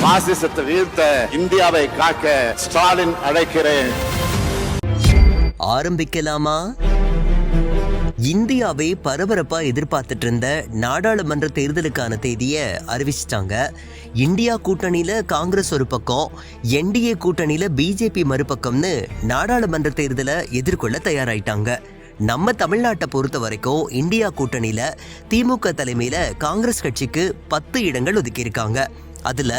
பாசிசத்தை வீழ்த்த இந்தியாவை காக்க ஸ்டாலின் அழைக்கிறேன். ஆரம்பிக்கலாமா? இந்தியாவை பரபரப்பா எதிர்பார்த்துட்டு இருந்த நாடாளுமன்ற தேர்தலுக்கான தேதியை அறிவிச்சிட்டாங்க. இந்தியா கூட்டணியில காங்கிரஸ் ஒரு பக்கம், என்டிஏ கூட்டணியில பிஜேபி மறுபக்கம்னு நாடாளுமன்ற தேர்தலை எதிர்கொள்ள தயாராயிட்டாங்க. நம்ம தமிழ்நாட்டை பொறுத்த வரைக்கும் இந்தியா கூட்டணியில திமுக தலைமையில காங்கிரஸ் கட்சிக்கு 10 இடங்கள் ஒதுக்கியிருக்காங்க. அதுல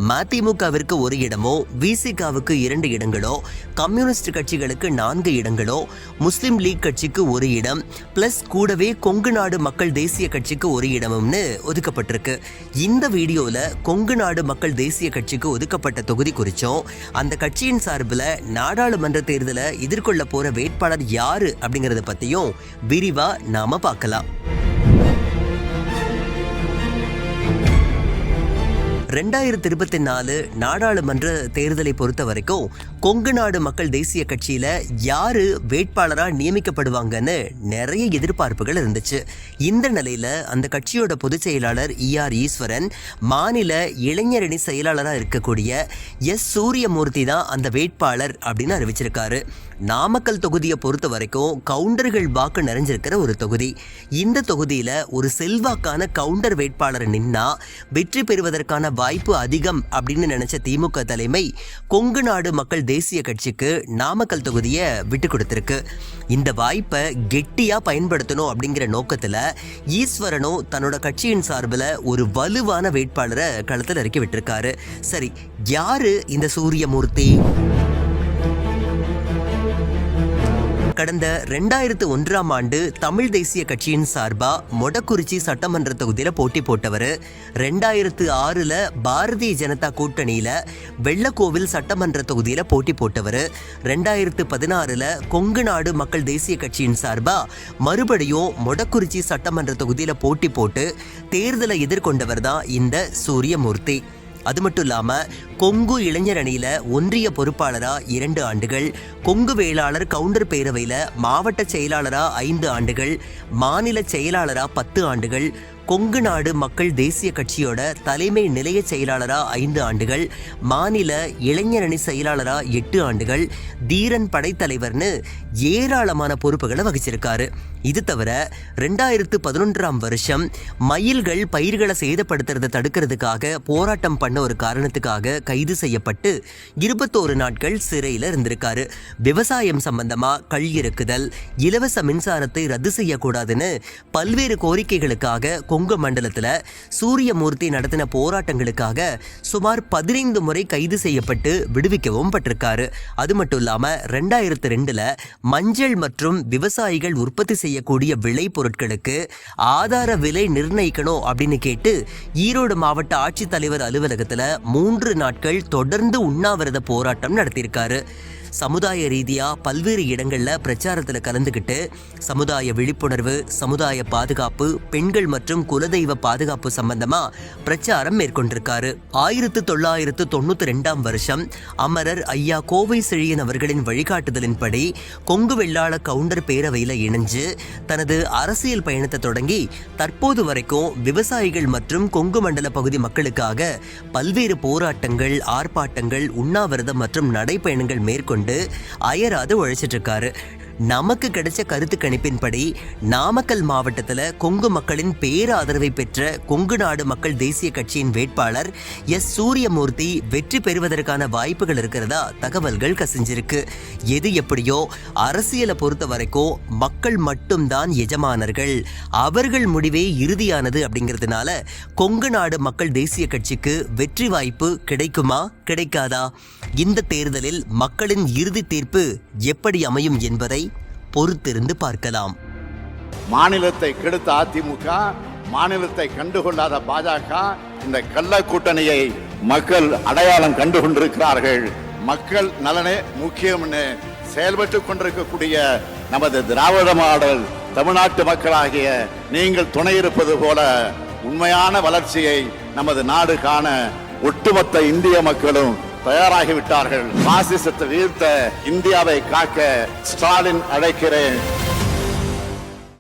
மதிமுகவிற்கு 1 இடமோ, விசிகாவுக்கு 2 இடங்களோ, கம்யூனிஸ்ட் கட்சிகளுக்கு 4 இடங்களோ, முஸ்லிம் லீக் கட்சிக்கு 1 இடம் பிளஸ் கூடவே கொங்கு நாடு மக்கள் தேசிய கட்சிக்கு 1 இடமும்னு ஒதுக்கப்பட்டிருக்கு. இந்த வீடியோல கொங்கு நாடு மக்கள் தேசிய கட்சிக்கு ஒதுக்கப்பட்ட தொகுதி குறிச்சும் அந்த கட்சியின் சார்பில் நாடாளுமன்ற தேர்தலை எதிர்கொள்ள போற வேட்பாளர் யாரு அப்படிங்கறத பத்தியும் விரிவா நாம பார்க்கலாம். 2024 நாடாளுமன்ற தேர்தலை பொறுத்த வரைக்கும் கொங்கு நாடு மக்கள் தேசிய கட்சியில யாரு வேட்பாளரா நியமிக்கப்படுவாங்கன்னு நிறைய எதிர்பார்ப்புகள் இருந்துச்சு. இந்த நிலையில அந்த கட்சியோட பொதுச் செயலாளர் ER ஈஸ்வரன், மாநில இளைஞரணி செயலாளரா இருக்கக்கூடிய S சூரியமூர்த்தி தான் அந்த வேட்பாளர் அப்படின்னு அறிவிச்சிருக்காரு. நாமக்கல் தொகுதியை பொறுத்த வரைக்கும் கவுண்டர்கள் வாக்கு நிறைஞ்சிருக்கிற ஒரு தொகுதி. இந்த தொகுதியில ஒரு செல்வாக்கான கவுண்டர் வேட்பாளர் நின்னா வெற்றி பெறுவதற்கான வாய்ப்பு அதிகம் அப்படின்னு நினைச்ச திமுக தலைமை கொங்கு நாடு மக்கள் தேசிய கட்சிக்கு நாமக்கல் தொகுதியை விட்டு கொடுத்திருக்கு. இந்த வாய்ப்பை கெட்டியா பயன்படுத்தணும் அப்படிங்கிற நோக்கத்துல ஈஸ்வரனும் தன்னோட கட்சியின் சார்பில் ஒரு வலுவான வேட்பாளரை களத்தில் இறக்கி விட்டிருக்காரு. சரி, யாரு இந்த சூரியமூர்த்தி? கடந்த 2001ஆம் ஆண்டு தமிழ் தேசிய கட்சியின் சார்பா மொடக்குறிச்சி சட்டமன்ற தொகுதியில போட்டி போட்டவர். 2006ல் பாரதிய ஜனதா கூட்டணியில வெள்ளக்கோவில் சட்டமன்ற தொகுதியில போட்டி போட்டவர். 2016ல் கொங்கு நாடு மக்கள் தேசிய கட்சியின் சார்பா மறுபடியும் மொடக்குறிச்சி சட்டமன்ற தொகுதியில போட்டி போட்டு தேர்தலை எதிர்கொண்டவர் தான் இந்த சூரியமூர்த்தி. அது மட்டும் இல்லாம கொங்கு இளைஞர் அணியில ஒன்றிய பொறுப்பாளரா 2 ஆண்டுகள், கொங்கு வேளாளர் கவுண்டர் பேரவையில மாவட்ட செயலாளரா 5 ஆண்டுகள், மாநில செயலாளரா 10 ஆண்டுகள், கொங்கு நாடு மக்கள் தேசிய கட்சியோட தலைமை நிலைய செயலாளரா 5 ஆண்டுகள், மாநில இளைஞரணி செயலாளரா 8 ஆண்டுகள், தீரன் படைத்தலைவர்னு ஏராளமான பொறுப்புகளை வகிச்சிருக்காரு. இது தவிர 2011ஆம் வருஷம் மயில்கள் பயிர்களை சேதப்படுத்துறதை தடுக்கிறதுக்காக போராட்டம் பண்ண ஒரு காரணத்துக்காக கைது செய்யப்பட்டு 21 நாட்கள் சிறையில் இருந்திருக்காரு. விவசாயம் சம்பந்தமா கள் இறக்குதல், இலவச மின்சாரத்தை ரத்து செய்யக்கூடாதுன்னு பல்வேறு கோரிக்கைகளுக்காக கொங்கு மண்டலத்துல சூரியமூர்த்தி நடத்தின போராட்டங்களுக்காக சுமார் 15 முறை கைது செய்யப்பட்டு விடுவிக்கவும் பட்டிருக்காரு. அது மட்டும் இல்லாம 2002ல் மஞ்சள் மற்றும் விவசாயிகள் உற்பத்தி செய்யக்கூடிய விளை பொருட்களுக்கு ஆதார விலை நிர்ணயிக்கணும் அப்படின்னு கேட்டு ஈரோடு மாவட்ட ஆட்சித்தலைவர் அலுவலகத்துல 3 நாட்கள் தொடர்ந்து உண்ணாவிரத போராட்டம் நடத்தியிருக்காரு. சமுதாய ரீதியா பல்வேறு இடங்கள்ல பிரச்சாரத்துல கலந்துகிட்டு சமுதாய விழிப்புணர்வு, சமுதாய பாதுகாப்பு, பெண்கள் மற்றும் குலதெய்வ பாதுகாப்பு சம்பந்தமா பிரச்சாரம் மேற்கொண்டிருக்காரு. 1992ஆம் வருஷம் அமரர் ஐயா கோவை செழியன் அவர்களின் வழிகாட்டுதலின்படி கொங்கு வெள்ளாள கவுண்டர் பேரவையில இணைஞ்சு தனது அரசியல் பயணத்தை தொடங்கி தற்போது வரைக்கும் விவசாயிகள் மற்றும் கொங்கு மண்டல பகுதி மக்களுக்காக பல்வேறு போராட்டங்கள், ஆர்ப்பாட்டங்கள், உண்ணாவிரதம் மற்றும் நடைப்பயணங்கள் மேற்கொண்டு அயராது உழைச்சிட்டு இருக்காரு. நமக்கு கிடைச்ச கருத்து கணிப்பின்படி நாமக்கல் மாவட்டத்தில் கொங்கு மக்களின் பேராதரவை பெற்ற கொங்கு நாடு மக்கள் தேசிய கட்சியின் வேட்பாளர் S சூரியமூர்த்தி வெற்றி பெறுவதற்கான வாய்ப்புகள் இருக்கிறதா தகவல்கள் கசிஞ்சிருக்கு. எது எப்படியோ அரசியலை பொறுத்த வரைக்கும் மக்கள் மட்டும்தான் எஜமானர்கள், அவர்கள் முடிவே இறுதியானது அப்படிங்கிறதுனால கொங்கு நாடு மக்கள் தேசிய கட்சிக்கு வெற்றி வாய்ப்பு கிடைக்குமா கிடைக்காதா? இந்த தேர்தலில் மக்களின் இறுதி தீர்ப்பு எப்படி அமையும் என்பதை பொறுத்திருந்து பார்க்கலாம். மாநிலத்தை கெடுத்த அதிமுக, மாநிலத்தை கண்டுகொள்ளாத பாஜக, இந்த கள்ள கூட்டணியை மக்கள் அடையாளம் கண்டு கொண்டிருக்கிறார்கள். மக்கள் நலனே முக்கியம்னு செயல்பட்டுக் கொண்டிருக்கக்கூடிய நமது திராவிட மாடல் தமிழ்நாட்டு மக்களாகிய நீங்கள் துணை இருப்பது போல உண்மையான வளர்ச்சியை நமது நாடு காண ஒட்டுமொத்த இந்திய மக்களும் தயாராகிவிட்டார்கள். பாசிசத்தை வீழ்த்த இந்தியாவை காக்க ஸ்டாலின் அழைக்கிறேன்.